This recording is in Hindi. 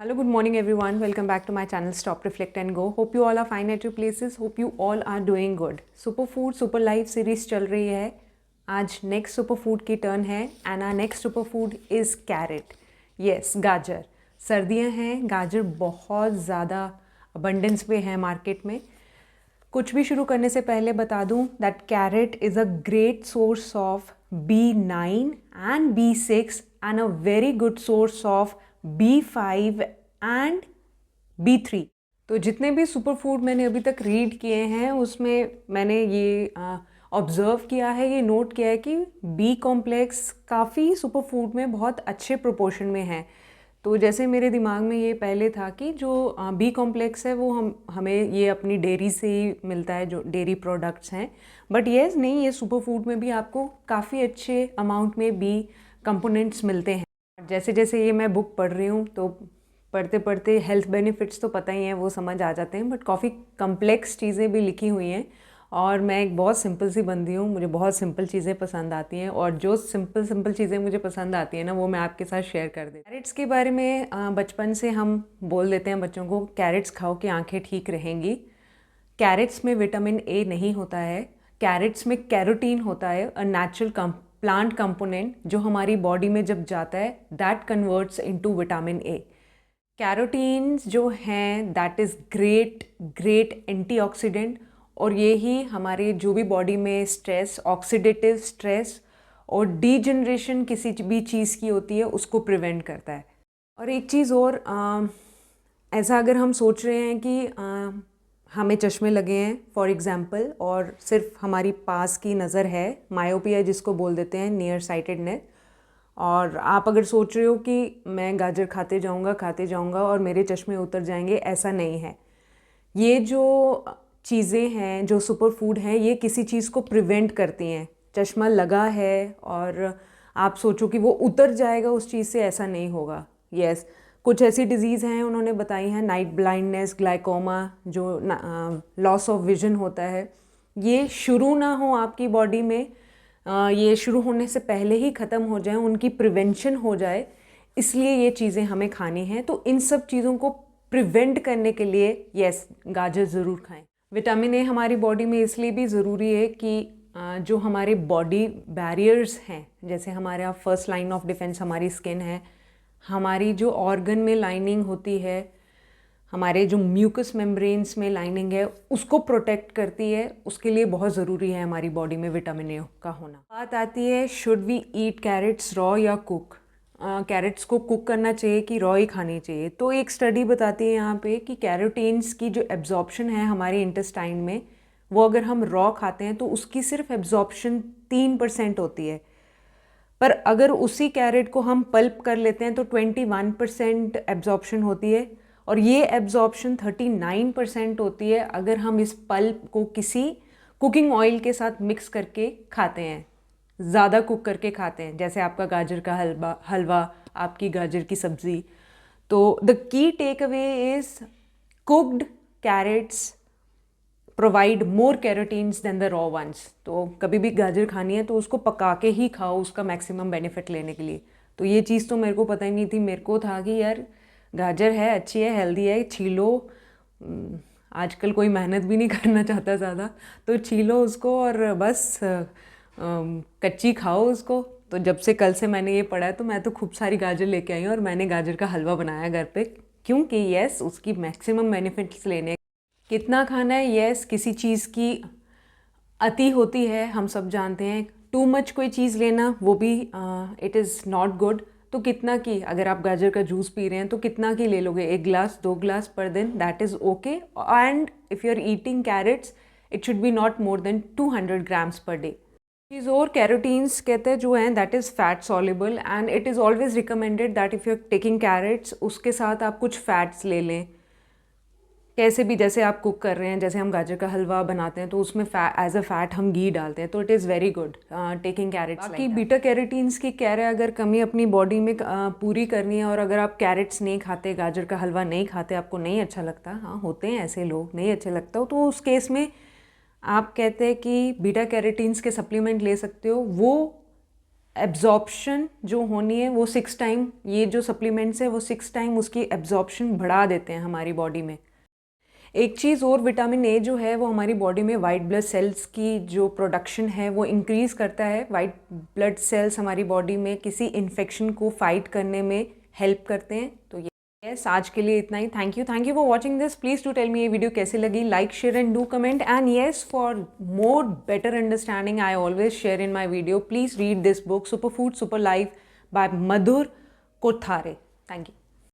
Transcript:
Hello, good morning everyone. Welcome back to my channel Stop, Reflect and Go. Hope you all are fine at your places. Hope you all are doing good. Superfood Super Life series चल रही है. आज नेक्स्ट सुपरफूड की टर्न है and our next superfood is carrot. Yes, गाजर. सर्दियां हैं, गाजर बहुत ज़्यादा अबंडेंस पे है मार्केट में. कुछ भी शुरू करने से पहले बता दूं that carrot is a great source of B9 and B6 and a very good source of B5 and B3. तो जितने भी सुपर फूड मैंने अभी तक रीड किए हैं उसमें मैंने ये ऑब्ज़र्व किया है, ये नोट किया है कि बी कॉम्प्लेक्स काफ़ी सुपर फूड में बहुत अच्छे प्रोपोर्शन में है. तो जैसे मेरे दिमाग में ये पहले था कि जो बी कॉम्प्लेक्स है वो हमें ये अपनी डेयरी से ही मिलता है, जो डेयरी प्रोडक्ट्स हैं. बट येस नहीं, ये सुपर फूड में भी आपको काफ़ी अच्छे अमाउंट में बी कंपोनेंट्स मिलते हैं. जैसे जैसे ये मैं बुक पढ़ रही हूँ तो पढ़ते पढ़ते हेल्थ बेनिफिट्स तो पता ही हैं, वो समझ आ जाते हैं, बट काफ़ी कम्प्लेक्स चीज़ें भी लिखी हुई हैं. और मैं एक बहुत सिंपल सी बंदी हूँ, मुझे बहुत सिंपल चीज़ें पसंद आती हैं और जो सिंपल चीज़ें मुझे पसंद आती हैं ना वो मैं आपके साथ शेयर कर देती हूँ. कैरेट्स के बारे में बचपन से हम बोल देते हैं बच्चों को, कैरेट्स खाओ कि आंखें ठीक रहेंगी. कैरेट्स में विटामिन ए नहीं होता है. कैरेट्स में कैरोटीन होता है, अ नेचुरल प्लांट कंपोनेंट जो हमारी बॉडी में जब जाता है that converts into vitamin A. Carotenes जो हैं दैट इज़ ग्रेट एंटीऑक्सीडेंट, और ये ही हमारे जो भी बॉडी में स्ट्रेस, ऑक्सीडेटिव स्ट्रेस और डीजनरेशन किसी भी चीज़ की होती है उसको प्रिवेंट करता है. और एक चीज़ और, ऐसा अगर हम सोच रहे हैं कि हमें चश्मे लगे हैं फॉर एग्ज़ाम्पल और सिर्फ हमारी पास की नज़र है, मायोपिया जिसको बोल देते हैं, नियर साइटेडनेस, और आप अगर सोच रहे हो कि मैं गाजर खाते जाऊंगा और मेरे चश्मे उतर जाएंगे, ऐसा नहीं है. ये जो चीज़ें हैं, जो सुपर फूड हैं, ये किसी चीज़ को प्रिवेंट करती हैं. चश्मा लगा है और आप सोचो कि वो उतर जाएगा उस चीज़ से, ऐसा नहीं होगा. यस, कुछ ऐसी डिजीज़ हैं उन्होंने बताई हैं, नाइट ब्लाइंडनेस, ग्लाइकोमा, जो लॉस ऑफ विजन होता है, ये शुरू ना हो आपकी बॉडी में, ये शुरू होने से पहले ही ख़त्म हो जाए, उनकी प्रिवेंशन हो जाए, इसलिए ये चीज़ें हमें खानी हैं. तो इन सब चीज़ों को प्रिवेंट करने के लिए यस, गाजर ज़रूर खाएं. विटामिन ए हमारी बॉडी में इसलिए भी ज़रूरी है कि जो हमारे बॉडी बैरियर्स हैं, जैसे हमारा फर्स्ट लाइन ऑफ डिफेंस हमारी स्किन है, हमारी जो ऑर्गन में लाइनिंग होती है, हमारे जो म्यूकस मेम्ब्रेन्स में लाइनिंग है, उसको प्रोटेक्ट करती है. उसके लिए बहुत ज़रूरी है हमारी बॉडी में विटामिन ए का होना. बात आती है should we eat carrots raw या कुक. कैरेट्स को कुक करना चाहिए कि रॉ ही खानी चाहिए. तो एक स्टडी बताती है यहाँ पे कि कैरोटीन्स की जो एब्जॉर्प्शन है हमारे इंटेस्टाइन में, वो अगर हम रॉ खाते हैं तो उसकी सिर्फ एब्जॉर्प्शन 3% होती है. पर अगर उसी कैरेट को हम पल्प कर लेते हैं तो 21% एब्जॉर्प्शन होती है, और ये एब्जॉर्प्शन 39% होती है अगर हम इस पल्प को किसी कुकिंग ऑयल के साथ मिक्स करके खाते हैं, ज़्यादा कुक करके खाते हैं, जैसे आपका गाजर का हलवा, आपकी गाजर की सब्ज़ी. तो the key takeaway is cooked carrots provide more carotenes than the raw ones. तो कभी भी गाजर खानी है तो उसको पका के ही खाओ उसका मैक्सिमम बेनिफिट लेने के लिए. तो ये चीज़ तो मेरे को पता ही नहीं थी. मेरे को था कि यार गाजर है, अच्छी है, हेल्दी है, छीलो. आजकल कोई मेहनत भी नहीं करना चाहता ज़्यादा, तो छीलो उसको और बस कच्ची खाओ उसको. तो जब से कल से मैंने ये पढ़ा है तो मैं तो खूब सारी गाजर लेके आई हूँ और मैंने गाजर का हलवा बनाया घर पे, क्योंकि यस उसकी मैक्सिमम बेनिफिट्स लेने. कितना खाना है, यस किसी चीज़ की अति होती है, हम सब जानते हैं. टू मच कोई चीज़ लेना वो भी इट इज़ नॉट गुड. तो कितना की, अगर आप गाजर का जूस पी रहे हैं तो कितना की ले लोगे, 1 ग्लास 2 ग्लास पर दिन, that is okay. And if you are eating carrots it should be not more than 200 grams per day. चीज़ और, कैरोटीन्स कहते हैं जो हैं that is fat soluble and it is always recommended that if you are taking carrots उसके साथ आप कुछ फैट्स ले लें. कैसे भी, जैसे आप कुक कर रहे हैं, जैसे हम गाजर का हलवा बनाते हैं तो उसमें एज अ फैट हम घी डालते हैं, तो it is very good taking carrots. बाकी बीटा कैरोटीन्स की कह रहे हैं अगर कमी अपनी बॉडी में पूरी करनी है, और अगर आप कैरेट्स नहीं खाते, गाजर का हलवा नहीं खाते, आपको नहीं अच्छा लगता, हाँ होते हैं ऐसे लोग, नहीं अच्छा लगता हो, तो उस केस में आप कहते हैं कि बीटा कैरोटीन्स के सप्लीमेंट ले सकते हो. वो एब्जॉर्प्शन जो होनी है वो 6 टाइम, ये जो सप्लीमेंट्स है वो 6 टाइम उसकी एब्जॉर्प्शन बढ़ा देते हैं हमारी बॉडी में। एक चीज़ और, विटामिन ए जो है वो हमारी बॉडी में वाइट ब्लड सेल्स की जो प्रोडक्शन है वो इंक्रीज़ करता है। वाइट ब्लड सेल्स हमारी बॉडी में किसी इन्फेक्शन को फाइट करने में हेल्प करते हैं। तो यस, आज के लिए इतना ही। Thank you for watching this. Please to tell me ये वीडियो कैसी लगी। Like, share and do comment. And yes, for more better understanding I always share in my video, please read this book super food super life by Madhur Kothare. Thank you.